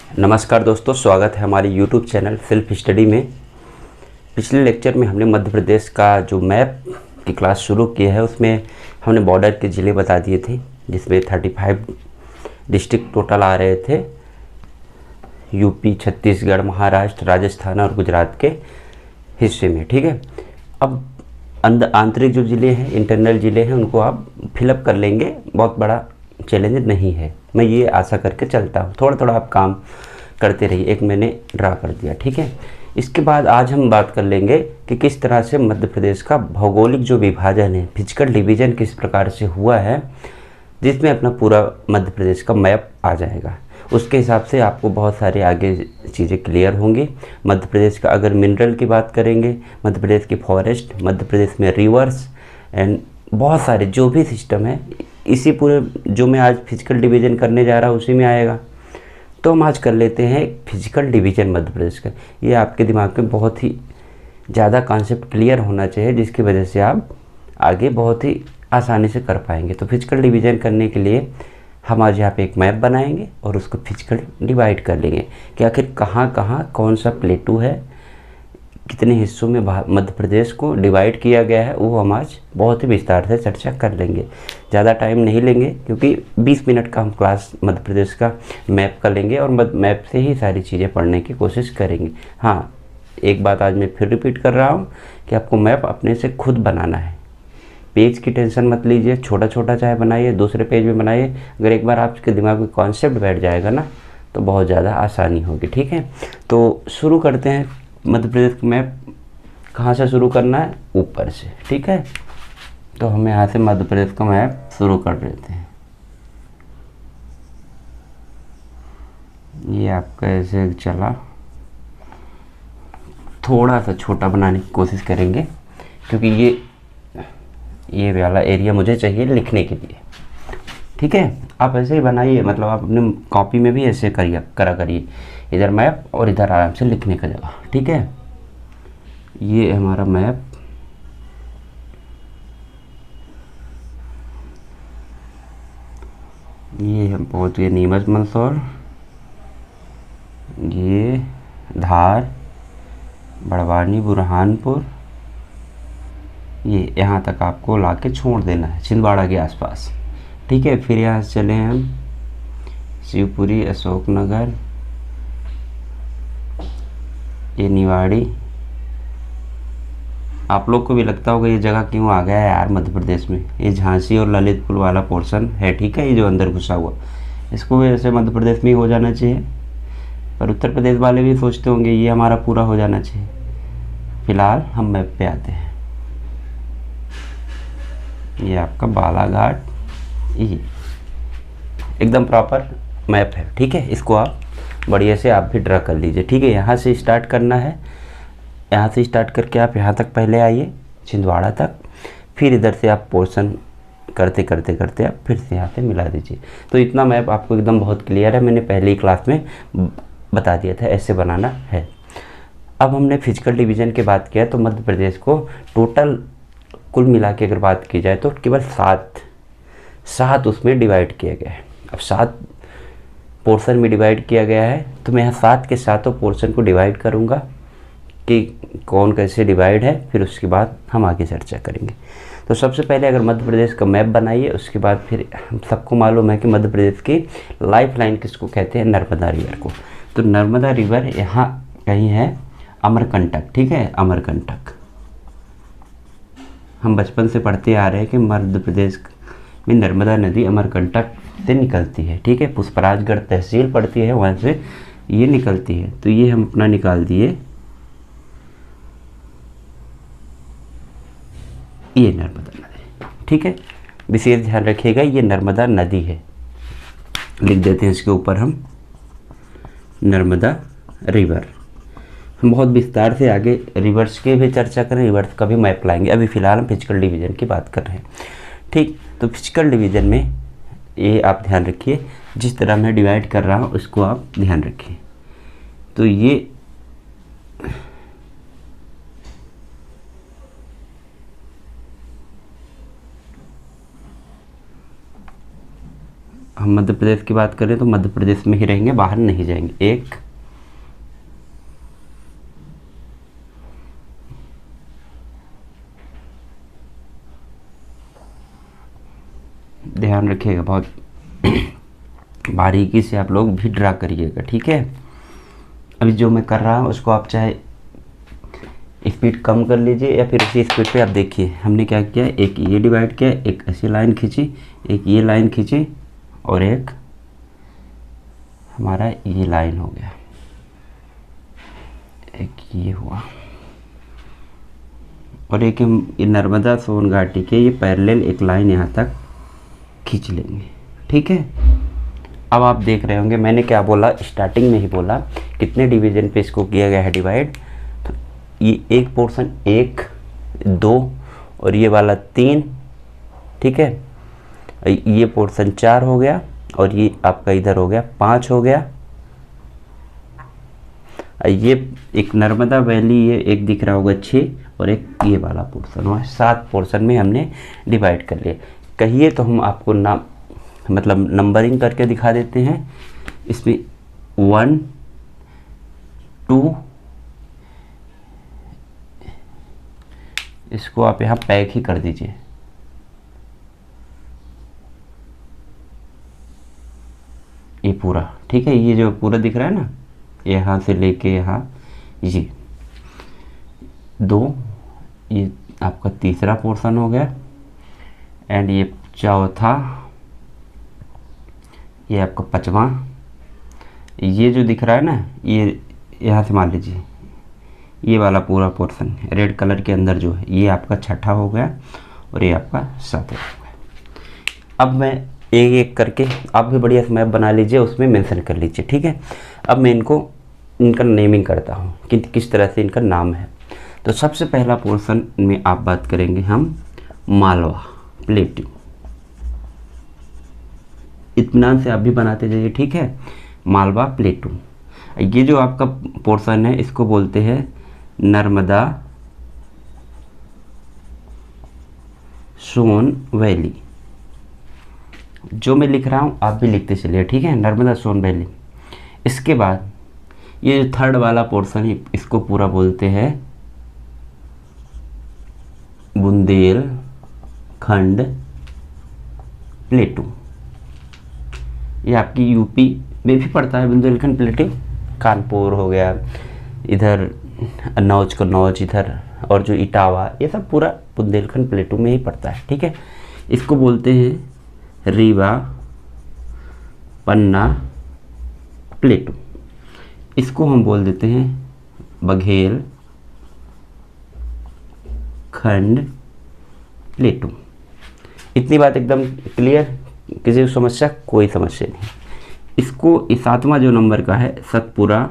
नमस्कार दोस्तों, स्वागत है हमारे YouTube चैनल सेल्फ स्टडी में। पिछले लेक्चर में हमने मध्य प्रदेश का जो मैप की क्लास शुरू की है उसमें हमने बॉर्डर के ज़िले बता दिए थे, जिसमें 35 डिस्ट्रिक्ट टोटल आ रहे थे। यूपी, छत्तीसगढ़, महाराष्ट्र, राजस्थान और गुजरात के हिस्से में। ठीक है, अब आंतरिक जो ज़िले हैं, इंटरनल ज़िले हैं, उनको आप फिलअप कर लेंगे। बहुत बड़ा चैलेंज नहीं है, मैं ये आशा करके चलता हूँ। थोड़ा थोड़ा आप काम करते रहिए। एक मैंने ड्रा कर दिया, ठीक है। इसके बाद आज हम बात कर लेंगे कि किस तरह से मध्य प्रदेश का भौगोलिक जो विभाजन है, फिजिकल डिवीज़न किस प्रकार से हुआ है, जिसमें अपना पूरा मध्य प्रदेश का मैप आ जाएगा। उसके हिसाब से आपको बहुत सारे आगे चीज़ें क्लियर होंगी। मध्य प्रदेश का अगर मिनरल की बात करेंगे, मध्य प्रदेश की फॉरेस्ट, मध्य प्रदेश में रिवर्स एंड बहुत सारे जो भी सिस्टम है, इसी पूरे जो मैं आज फिजिकल डिवीज़न करने जा रहा हूँ उसी में आएगा। तो हम आज कर लेते हैं फिजिकल डिवीज़न मध्य प्रदेश का। ये आपके दिमाग में बहुत ही ज़्यादा कॉन्सेप्ट क्लियर होना चाहिए, जिसकी वजह से आप आगे बहुत ही आसानी से कर पाएंगे। तो फिजिकल डिवीज़न करने के लिए हम आज यहाँ पे एक मैप बनाएंगे और उसको फिजिकल डिवाइड कर लेंगे कि आखिर कहाँ कहाँ कौन सा प्लेटू है, कितने हिस्सों में मध्य प्रदेश को डिवाइड किया गया है, वो हम आज बहुत ही विस्तार से चर्चा कर लेंगे। ज़्यादा टाइम नहीं लेंगे क्योंकि 20 मिनट का हम क्लास मध्य प्रदेश का मैप कर लेंगे और मैप से ही सारी चीज़ें पढ़ने की कोशिश करेंगे। हाँ, एक बात आज मैं फिर रिपीट कर रहा हूँ कि आपको मैप अपने से खुद बनाना है। पेज की टेंशन मत लीजिए, छोटा छोटा चाहे बनाइए, दूसरे पेज में बनाइए। अगर एक बार आपके दिमाग में कॉन्सेप्ट बैठ जाएगा ना, तो बहुत ज़्यादा आसानी होगी। ठीक है, तो शुरू करते हैं। मध्य प्रदेश का मैप कहाँ से शुरू करना है? ऊपर से। ठीक है, तो हम यहाँ से मध्य प्रदेश का मैप शुरू कर देते हैं। ये आपका ऐसे चला, थोड़ा सा छोटा बनाने की कोशिश करेंगे क्योंकि ये वाला एरिया मुझे चाहिए लिखने के लिए। ठीक है, आप ऐसे ही बनाइए, मतलब आप अपने कॉपी में भी ऐसे करिए, इधर मैप और इधर आराम से लिखने का जगह। ठीक है, ये हमारा मैप। ये हम पहुँच गए नीमच मंदसौर, ये धार, बड़वानी, बुरहानपुर, ये यहाँ तक आपको लाके छोड़ देना है, छिंदवाड़ा के आसपास। ठीक है, फिर यहाँ से चले हम शिवपुरी, अशोकनगर, ये निवाड़ी। आप लोग को भी लगता होगा ये जगह क्यों आ गया है यार मध्य प्रदेश में, ये झांसी और ललितपुर वाला पोर्शन है। ठीक है, ये जो अंदर घुसा हुआ, इसको वैसे मध्य प्रदेश में ही हो जाना चाहिए, पर उत्तर प्रदेश वाले भी सोचते होंगे ये हमारा पूरा हो जाना चाहिए। फिलहाल हम मैप पे आते हैं। ये आपका बालाघाट, ये एकदम प्रॉपर मैप है। ठीक है, इसको आप बढ़िया से आप भी ड्रा कर लीजिए। ठीक है, यहाँ से स्टार्ट करना है, यहाँ से स्टार्ट करके आप यहाँ तक पहले आइए, छिंदवाड़ा तक। फिर इधर से आप पोर्शन करते करते करते आप फिर से यहाँ से मिला दीजिए। तो इतना मैप आपको एकदम बहुत क्लियर है, मैंने पहले ही क्लास में बता दिया था ऐसे बनाना है। अब हमने फिजिकल डिवीज़न की बात किया, तो मध्य प्रदेश को टोटल कुल मिला के अगर बात की जाए तो केवल सात उसमें डिवाइड किया गया है। अब 7 पोर्शन में डिवाइड किया गया है, तो मैं यहाँ 7 के सातों पोर्शन को डिवाइड करूँगा कि कौन कैसे डिवाइड है, फिर उसके बाद हम आगे चर्चा करेंगे। तो सबसे पहले अगर मध्य प्रदेश का मैप बनाइए, उसके बाद फिर हम सबको मालूम है कि मध्य प्रदेश की लाइफ लाइन किसको कहते हैं? नर्मदा रिवर को। तो नर्मदा रिवर यहाँ कहीं है, अमरकंटक। ठीक है, अमरकंटक हम बचपन से पढ़ते आ रहे हैं कि मध्य प्रदेश में नर्मदा नदी अमरकंटक से निकलती है। ठीक है, पुष्पराजगढ़ तहसील पड़ती है, वहाँ से ये निकलती है। तो ये हम अपना निकाल दिए, ये नर्मदा नदी। ठीक है, विशेष ध्यान रखिएगा ये नर्मदा नदी है। लिख देते हैं इसके ऊपर हम नर्मदा रिवर। हम बहुत विस्तार से आगे रिवर्स की भी चर्चा करें, रिवर्स का भी मैप लाएंगे। अभी फ़िलहाल हम फिजिकल डिवीज़न की बात कर रहे हैं। ठीक, तो फिजिकल डिवीज़न में ये आप ध्यान रखिए, जिस तरह मैं डिवाइड कर रहा हूँ उसको आप ध्यान रखिए। तो ये हम मध्य प्रदेश की बात करें तो मध्य प्रदेश में ही रहेंगे, बाहर नहीं जाएंगे। एक ध्यान रखिएगा, बहुत बारीकी से आप लोग भी ड्रा करिएगा, ठीक है। अभी जो मैं कर रहा हूँ उसको आप चाहे स्पीड कम कर लीजिए या फिर उसी स्पीड पे आप देखिए। हमने क्या किया, एक ये डिवाइड किया, एक ऐसी लाइन खींची, एक ये लाइन खींची और एक हमारा ये लाइन हो गया, एक ये हुआ, और एक ये नर्मदा सोन घाटी के ये पैरेलल एक लाइन यहाँ तक खींच लेंगे, ठीक है। अब आप देख रहे होंगे मैंने क्या बोला, स्टार्टिंग में ही बोला कितने डिवीजन पे इसको किया गया है डिवाइड। तो ये एक पोर्शन 1, 2 और ये वाला 3, ठीक है। ये पोर्शन 4 हो गया और ये आपका इधर हो गया 5 हो गया। ये एक नर्मदा वैली ये एक दिख रहा होगा 6 और एक ये वाला पोर्शन हुआ 7 पोर्शन में हमने डिवाइड कर लिया। कहिए तो हम आपको नाम मतलब नंबरिंग करके दिखा देते हैं। इसमें 1, 2, इसको आप यहाँ पैक ही कर दीजिए, ये पूरा, ठीक है। ये जो पूरा दिख रहा है ना, यहाँ से लेके यहाँ ये 2, ये आपका तीसरा पोर्शन हो गया एंड ये चौथा, ये आपका 5वां। ये जो दिख रहा है ना, ये यहाँ से मान लीजिए ये वाला पूरा पोर्शन रेड कलर के अंदर जो है ये आपका 6ठा हो गया और ये आपका 7वां हो गया। अब मैं एक एक करके, आप भी बढ़िया से मैप बना लीजिए, उसमें मेंशन कर लीजिए, ठीक है। अब मैं इनका नेमिंग करता हूँ कि किस तरह से इनका नाम है। तो सबसे पहला पोर्शन में आप बात करेंगे हम मालवा प्लेटू। इत्मीनान से आप भी बनाते जाइए, ठीक है। मालवा प्लेटू। ये जो आपका पोर्शन है इसको बोलते हैं नर्मदा सोन वैली। जो मैं लिख रहा हूँ आप भी लिखते चलिए, ठीक है, नर्मदा सोन वैली। इसके बाद ये जो थर्ड वाला पोर्शन है इसको पूरा बोलते हैं बुंदेलखंड प्लेटू। ये आपकी यूपी में भी पड़ता है बुंदेलखंड प्लेटू, कानपुर हो गया, इधर कन्नौज इधर, और जो इटावा, ये सब पूरा बुंदेलखंड प्लेटू में ही पड़ता है, ठीक है। इसको बोलते हैं रीवा पन्ना प्लेटू। इसको हम बोल देते हैं बघेल खंड प्लेटू। इतनी बात एकदम क्लियर, किसी को समस्या? कोई समस्या नहीं। इसको इस 7वां जो नंबर का है सतपुरा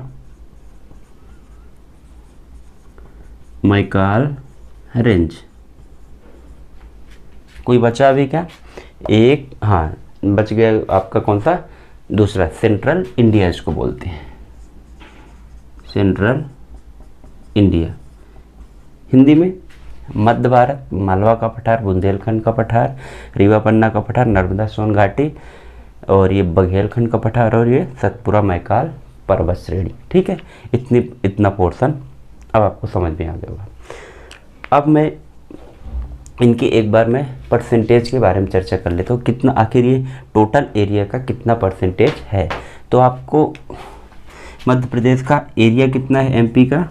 मैकाल रेंज। कोई बचा अभी क्या? एक, हाँ बच गया आपका कौन सा? दूसरा, सेंट्रल इंडिया इसको बोलते हैं, सेंट्रल इंडिया। हिंदी में मध्य भारत, मालवा का पठार, बुंदेलखंड का पठार, रीवा पन्ना का पठार, नर्मदा सोन घाटी, और ये बघेलखंड का पठार, और ये सतपुरा मैकाल पर्वत श्रेणी, ठीक है। इतना पोर्शन अब आपको समझ में आ गया होगा। अब मैं इनकी एक बार मैं परसेंटेज के बारे में चर्चा कर लेता हूँ, कितना आखिर ये टोटल एरिया का कितना परसेंटेज है। तो आपको मध्य प्रदेश का एरिया कितना है, एमपी का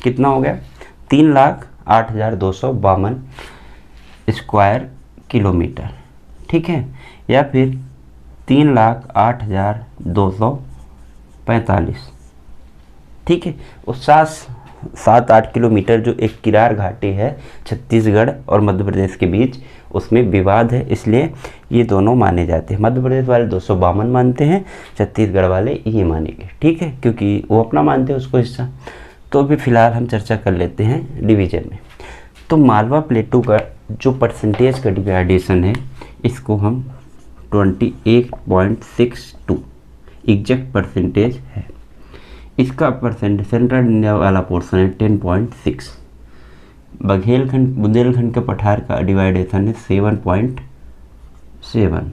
कितना हो गया? 3,08,252 स्क्वायर किलोमीटर, ठीक है, या फिर 3,08,245, ठीक है। और 7-8 किलोमीटर जो एक किरार घाटी है छत्तीसगढ़ और मध्य प्रदेश के बीच, उसमें विवाद है, इसलिए ये दोनों माने जाते हैं। मध्य प्रदेश वाले 252 मानते हैं, छत्तीसगढ़ वाले ये मानेंगे, ठीक है, क्योंकि वो अपना मानते हैं उसको हिस्सा। तो अभी फ़िलहाल हम चर्चा कर लेते हैं डिवीज़न में। तो मालवा प्लेटू का जो परसेंटेज का डिवाइडेशन है इसको हम 28.62 एग्जैक्ट परसेंटेज है। इसका परसेंट सेंट्रल इंडिया वाला पोर्शन है 10.6, बुंदेलखंड के पठार का डिवाइडेशन है 7.7।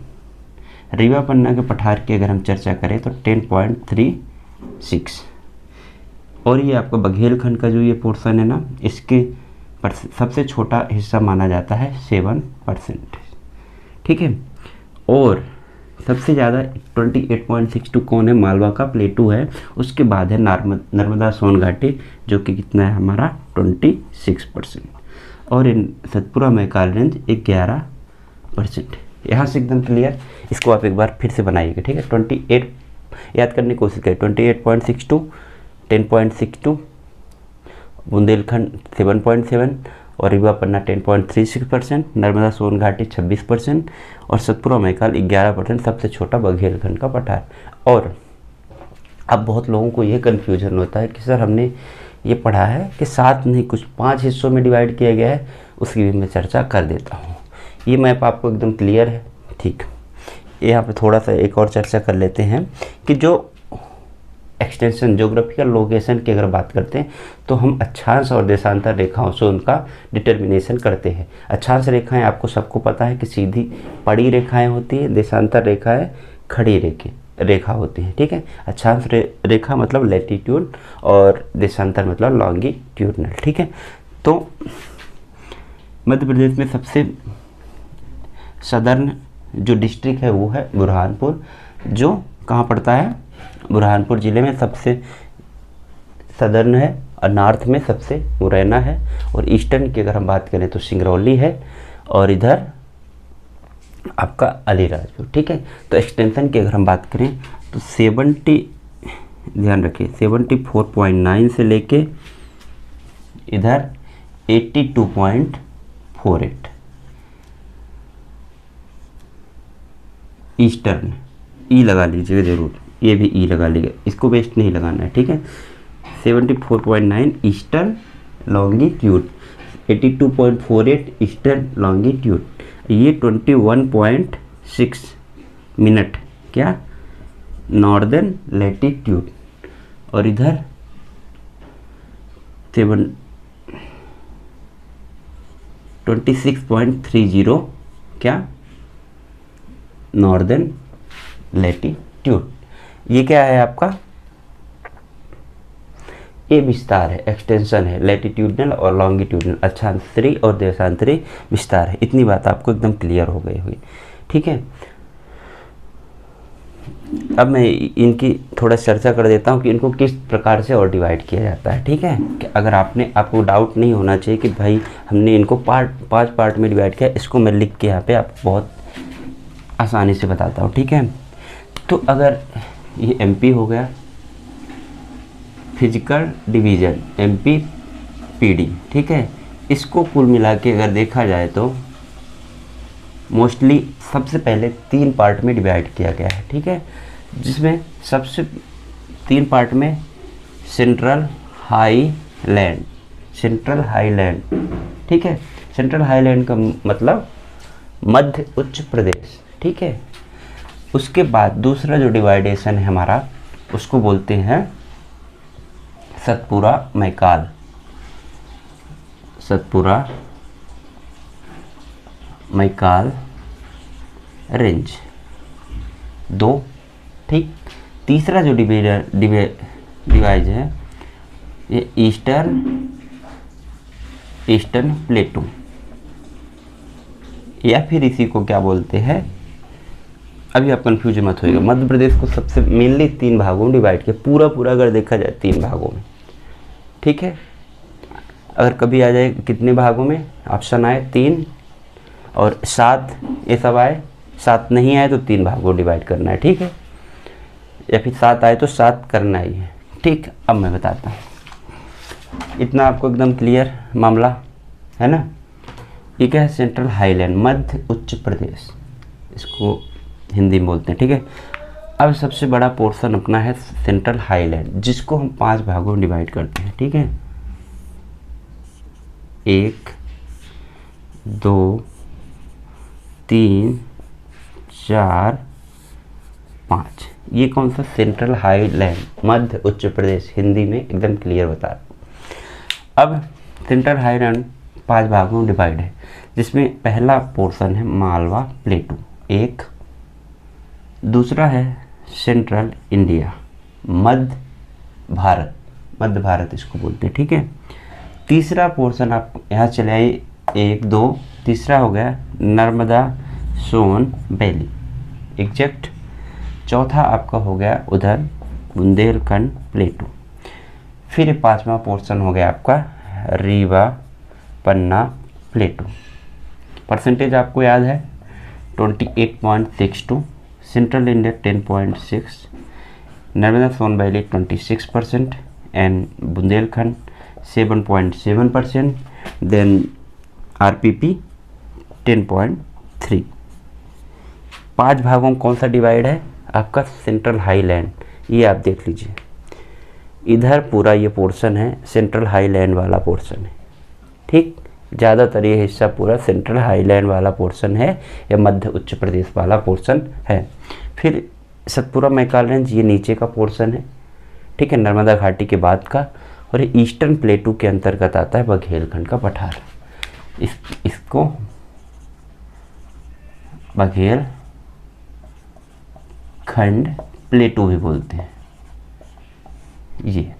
रीवा पन्ना के पठार की अगर हम चर्चा करें तो 10.36। और ये आपका बघेलखंड का जो ये पोर्शन है ना, इसके सबसे छोटा हिस्सा माना जाता है 7%। ठीक है। और सबसे ज़्यादा 28.62 कौन है? मालवा का प्लेटू है। उसके बाद है नर्मदा सोन घाटी, जो कि कितना है हमारा 26%। और इन सतपुरा मैकाल रेंज 11%। यहाँ से एकदम क्लियर। इसको आप एक बार फिर से बनाइएगा। ठीक है। 28 याद करने की कोशिश करें। 28.62, 10.62, बुंदेलखंड 7.7 और रीवा पन्ना 10.36%, नर्मदा सोन घाटी 26% और सतपुरा मैकाल 11%, सबसे छोटा बघेलखंड का पठार। और अब बहुत लोगों को ये कन्फ्यूजन होता है कि सर हमने ये पढ़ा है कि 7 नहीं कुछ 5 हिस्सों में डिवाइड किया गया है, उसकी भी मैं चर्चा कर देता हूँ। ये मैप आपको एकदम क्लियर है। ठीक। यहाँ पे थोड़ा सा एक और चर्चा कर लेते हैं कि जो एक्सटेंशन ज्योग्राफिकल लोकेशन की अगर बात करते हैं तो हम अक्षांश और देशांतर रेखाओं से उनका डिटर्मिनेशन करते हैं। अक्षांश रेखाएं आपको सबको पता है कि सीधी पड़ी रेखाएं होती है, देशांतर रेखाएं खड़ी रेखा होती है। ठीक है। अक्षांश रेखा मतलब लैटिट्यूड और देशांतर मतलब लॉन्गिट्यूडनल। ठीक है। तो मध्य प्रदेश में सबसे सदर्न जो डिस्ट्रिक्ट है वो है बुरहानपुर, जो कहाँ पड़ता है? बुरहानपुर ज़िले में सबसे सदर्न है और नॉर्थ में सबसे मुरैना है। और ईस्टर्न की अगर हम बात करें तो सिंगरौली है और इधर आपका अलीराजपुर। ठीक है। तो एक्सटेंशन की अगर हम बात करें तो 74.9 से लेके इधर 82.48 ईस्टर्न। ई लगा लीजिएगा ज़रूर, ये भी ई लगा लीजिएगा, इसको वेस्ट नहीं लगाना है। ठीक है। 74.9 ईस्टर्न लॉन्गिट्यूड, 82.48 ईस्टर्न लॉन्गिट्यूड। ये 21.6 मिनट क्या नॉर्दर्न लैटिट्यूड। और इधर 26.30 क्या नॉर्दर्न लैटिट्यूड। ये क्या है आपका? ये विस्तार है, एक्सटेंशन है, लैटिट्यूडनल और लॉन्गिट्यूडनल अक्षांतरी और देशांतरी विस्तार है। इतनी बात आपको एकदम क्लियर हो गई हुई। ठीक है। अब मैं इनकी थोड़ा चर्चा कर देता हूँ कि इनको किस प्रकार से और डिवाइड किया जाता है। ठीक है। कि अगर आपको डाउट नहीं होना चाहिए कि भाई हमने इनको 5 पार्ट में डिवाइड किया, इसको मैं लिख के यहाँ पे आपको बहुत आसानी से बताता हूँ। ठीक है। तो अगर ये एमपी हो गया, फिजिकल डिवीज़न एमपी पीडी। ठीक है। इसको कुल मिला के अगर देखा जाए तो मोस्टली सबसे पहले 3 पार्ट में डिवाइड किया गया है। ठीक है। जिसमें सबसे 3 पार्ट में सेंट्रल हाईलैंड। ठीक है। सेंट्रल हाईलैंड का मतलब मध्य उच्च प्रदेश। ठीक है। उसके बाद दूसरा जो डिवाइडेशन है हमारा, उसको बोलते हैं सतपुरा मैकाल रेंज 2। ठीक। तीसरा जो डिवाइज है ये ईस्टर्न प्लेटू, या फिर इसी को क्या बोलते हैं, अभी आप कंफ्यूज मत होइएगा। मध्य प्रदेश को सबसे मेनली 3 भागों में डिवाइड किया, पूरा अगर देखा जाए 3 भागों में। ठीक है। अगर कभी आ जाए कितने भागों में, ऑप्शन आए 3 और 7, ये सब आए, 7 नहीं आए तो 3 भागों में डिवाइड करना है। ठीक है। या फिर 7 आए तो 7 करना ही है। ठीक। अब मैं बताता हूँ, इतना आपको एकदम क्लियर मामला है ना। ये क्या है? सेंट्रल हाईलैंड, मध्य उच्च प्रदेश, इसको हिंदी में बोलते हैं। ठीक है। अब सबसे बड़ा पोर्शन अपना है सेंट्रल हाईलैंड, जिसको हम 5 भागों में डिवाइड करते हैं। ठीक है। 1 2 3 4 5। ये कौन सा? सेंट्रल हाईलैंड, मध्य उच्च प्रदेश, हिंदी में एकदम क्लियर बता रहा हूँ। अब सेंट्रल हाईलैंड 5 भागों में डिवाइड है, जिसमें पहला पोर्शन है मालवा प्लेटू एक, दूसरा है सेंट्रल इंडिया मध्य भारत इसको बोलते हैं, ठीक है। तीसरा पोर्शन आप यहाँ चले आए 1 2, तीसरा हो गया नर्मदा सोन वैली एग्जैक्ट। चौथा आपका हो गया उधर बुंदेलखंड प्लेटू। फिर 5वां पोर्शन हो गया आपका रीवा पन्ना प्लेटू। परसेंटेज आपको याद है 28.62, central India 10.6, Narmada Son valley 26% and Bundelkhand 7.7%, then RPP 10.3। 5 भागों में कौन सा डिवाइड है आपका सेंट्रल हाईलैंड, ये आप देख लीजिए। इधर पूरा ये पोर्शन है सेंट्रल हाईलैंड वाला पोर्शन है, ठीक। ज़्यादातर ये हिस्सा पूरा सेंट्रल हाईलैंड वाला पोर्शन है या मध्य उच्च प्रदेश वाला पोर्शन है। फिर सतपुरा मैकाल रेंज ये नीचे का पोर्शन है, ठीक है, नर्मदा घाटी के बाद का। और ये ईस्टर्न प्लेटू के अंतर्गत आता है बघेलखंड का पठार, इसको बघेलखंड प्लेटू भी बोलते हैं। ये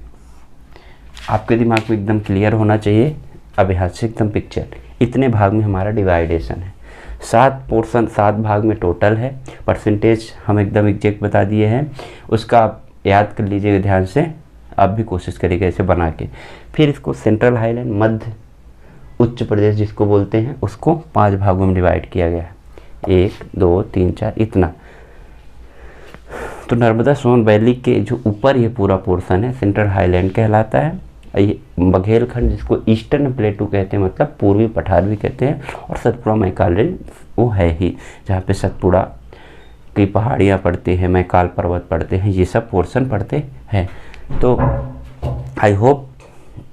आपके दिमाग में एकदम क्लियर होना चाहिए। अब यहाँ से एकदम पिक्चर, इतने भाग में हमारा डिवाइडेशन है, 7 पोर्शन 7 भाग में टोटल है। परसेंटेज हम एकदम एग्जैक्ट बता दिए हैं, उसका आप याद कर लीजिएगा ध्यान से, आप भी कोशिश करिएगा ऐसे बना के। फिर इसको सेंट्रल हाईलैंड मध्य उच्च प्रदेश जिसको बोलते हैं, उसको 5 भागों में डिवाइड किया गया है, 1 2 3 4 इतना। तो नर्मदा सोन वैली के जो ऊपर ये पूरा पोर्शन है सेंट्रल हाईलैंड कहलाता है। ये बघेलखंड जिसको ईस्टर्न प्लेटू कहते हैं, मतलब पूर्वी पठार भी कहते हैं। और सतपुड़ा मैकाल रेंज वो है ही जहाँ पे सतपुड़ा की पहाड़ियाँ पड़ती हैं, मैकाल पर्वत पड़ते हैं, ये सब पोर्शन पड़ते हैं। तो आई होप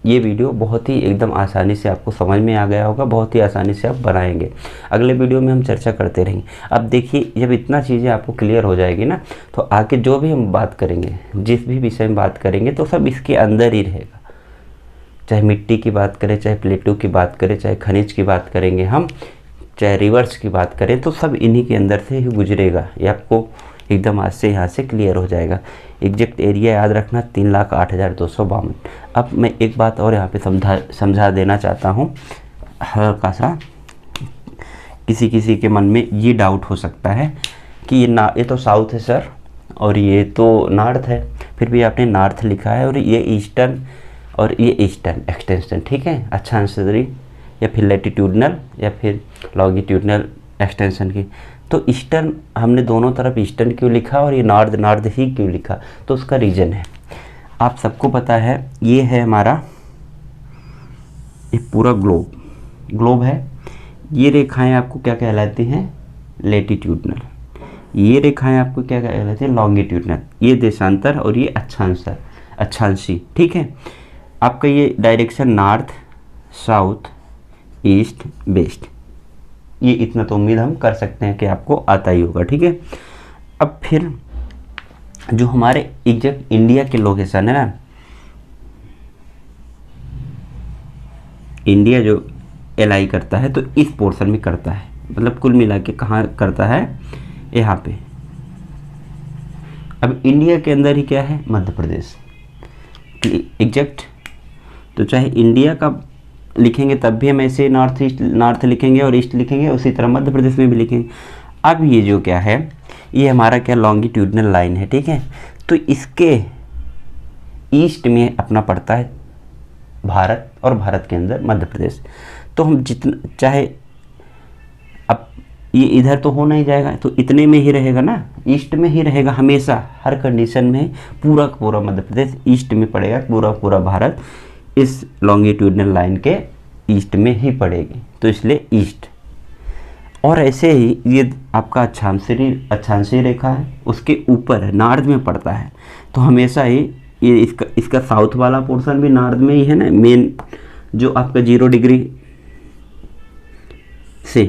ये वीडियो बहुत ही एकदम आसानी से आपको समझ में आ गया होगा, बहुत ही आसानी से आप बनाएंगे। अगले वीडियो में हम चर्चा करते रहेंगे। अब देखिए जब इतना चीज़ें आपको क्लियर हो जाएगी ना, तो आगे जो भी हम बात करेंगे, जिस भी विषय में बात करेंगे, तो सब इसके अंदर ही रहेगा। चाहे मिट्टी की बात करें, चाहे प्लेटू की बात करें, चाहे खनिज की बात करेंगे हम, चाहे रिवर्स की बात करें, तो सब इन्हीं के अंदर से ही गुजरेगा। ये आपको एकदम आज से यहाँ से क्लियर हो जाएगा। एग्जैक्ट एरिया याद रखना 3,08,252। अब मैं एक बात और यहाँ पे समझा देना चाहता हूँ, हल्का सा किसी के मन में ये डाउट हो सकता है कि ये तो साउथ है सर और ये तो नॉर्थ है, फिर भी आपने नॉर्थ लिखा है और ये ईस्टर्न और ये ईस्टर्न एक्सटेंशन, ठीक है, अच्छांशी या फिर लैटिट्यूडनल या फिर लॉन्गिट्यूडनल एक्सटेंशन की। तो ईस्टर्न हमने दोनों तरफ ईस्टर्न क्यों लिखा और ये नॉर्थ ही क्यों लिखा, तो उसका रीज़न है, आप सबको पता है। ये है हमारा ये पूरा ग्लोब है। ये रेखाएं आपको क्या कहलाती हैं, लैटिट्यूडनल। ये रेखाएं आपको क्या कहलाती हैं, लॉन्गिट्यूडनल। ये देशांतर और ये अच्छांशी, ठीक है। आपका ये direction north south east west, ये इतना तो उम्मीद हम कर सकते हैं कि आपको आता ही होगा, ठीक है। अब फिर जो हमारे एग्जैक्ट इंडिया के लोकेशन है ना, इंडिया जो एलाई करता है तो इस पोर्शन में करता है, मतलब कुल मिला के कहाँ करता है, यहाँ पे। अब इंडिया के अंदर ही क्या है, मध्य प्रदेश एग्जैक्ट। तो चाहे इंडिया का लिखेंगे तब भी हम ऐसे नॉर्थ लिखेंगे और ईस्ट लिखेंगे, उसी तरह मध्य प्रदेश में भी लिखेंगे। अब ये जो क्या है, ये हमारा क्या लॉन्गिट्यूडनल लाइन है, ठीक है। तो इसके ईस्ट में अपना पड़ता है भारत और भारत के अंदर मध्य प्रदेश। तो हम जितना चाहे, अब ये इधर तो हो नहीं जाएगा, तो इतने में ही रहेगा ना, ईस्ट में ही रहेगा हमेशा, हर कंडीशन में पूरा मध्य प्रदेश ईस्ट में पड़ेगा, पूरा भारत इस लॉन्गिट्यूडनल लाइन के ईस्ट में ही पड़ेगी, तो इसलिए ईस्ट। और ऐसे ही ये आपका अच्छांशी रेखा है, उसके ऊपर है, नॉर्थ में पड़ता है, तो हमेशा ही ये इसका साउथ वाला पोर्शन भी नॉर्थ में ही है ना, मेन जो आपका 0 डिग्री से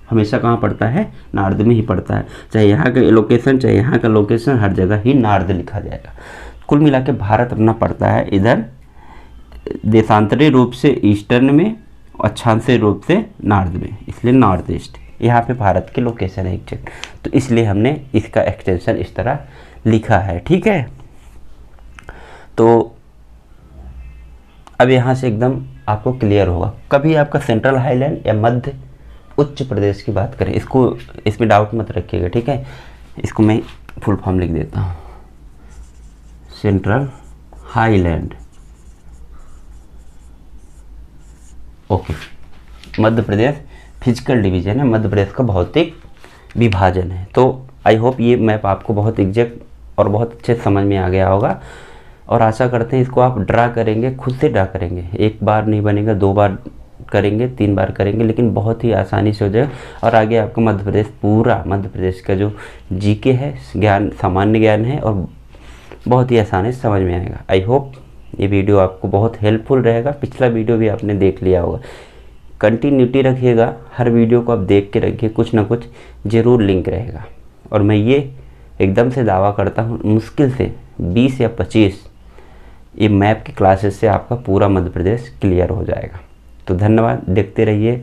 हमेशा कहाँ पड़ता है, नॉर्थ में ही पड़ता है। चाहे यहाँ का लोकेशन चाहे यहाँ का लोकेशन, हर जगह ही नॉर्थ लिखा जाएगा। कुल मिला के भारत अपना पड़ता है इधर देशांतरी रूप से ईस्टर्न में अक्षांशीय रूप से नॉर्थ में, इसलिए नॉर्थ ईस्ट। यहाँ पे भारत की लोकेशन है एग्जैक्ट, तो इसलिए हमने इसका एक्सटेंशन इस तरह लिखा है। ठीक है, तो अब यहाँ से एकदम आपको क्लियर होगा। कभी आपका सेंट्रल हाईलैंड या मध्य उच्च प्रदेश की बात करें, इसको इसमें डाउट मत रखिएगा। ठीक है, इसको मैं फुल फॉर्म लिख देता हूँ, central highland. Okay, Madhya Pradesh physical division है, मध्य प्रदेश का भौतिक विभाजन है। तो आई होप ये मैप आपको बहुत एग्जैक्ट और बहुत अच्छे समझ में आ गया होगा, और आशा करते हैं इसको आप ड्रा करेंगे, खुद से ड्रा करेंगे। एक बार नहीं बनेगा, 2 बार करेंगे, 3 बार करेंगे, लेकिन बहुत ही आसानी से हो जाएगा। और आगे आपका मध्य प्रदेश, पूरा मध्य प्रदेश का जो जीके है, ज्ञान, सामान्य ज्ञान है, और बहुत ही आसानी से समझ में आएगा। आई होप ये वीडियो आपको बहुत हेल्पफुल रहेगा। पिछला वीडियो भी आपने देख लिया होगा। कंटिन्यूटी रखिएगा, हर वीडियो को आप देख के रखिए, कुछ ना कुछ ज़रूर लिंक रहेगा। और मैं ये एकदम से दावा करता हूँ, मुश्किल से 20 या 25 ये मैप की क्लासेस से आपका पूरा मध्य प्रदेश क्लियर हो जाएगा। तो धन्यवाद, देखते रहिए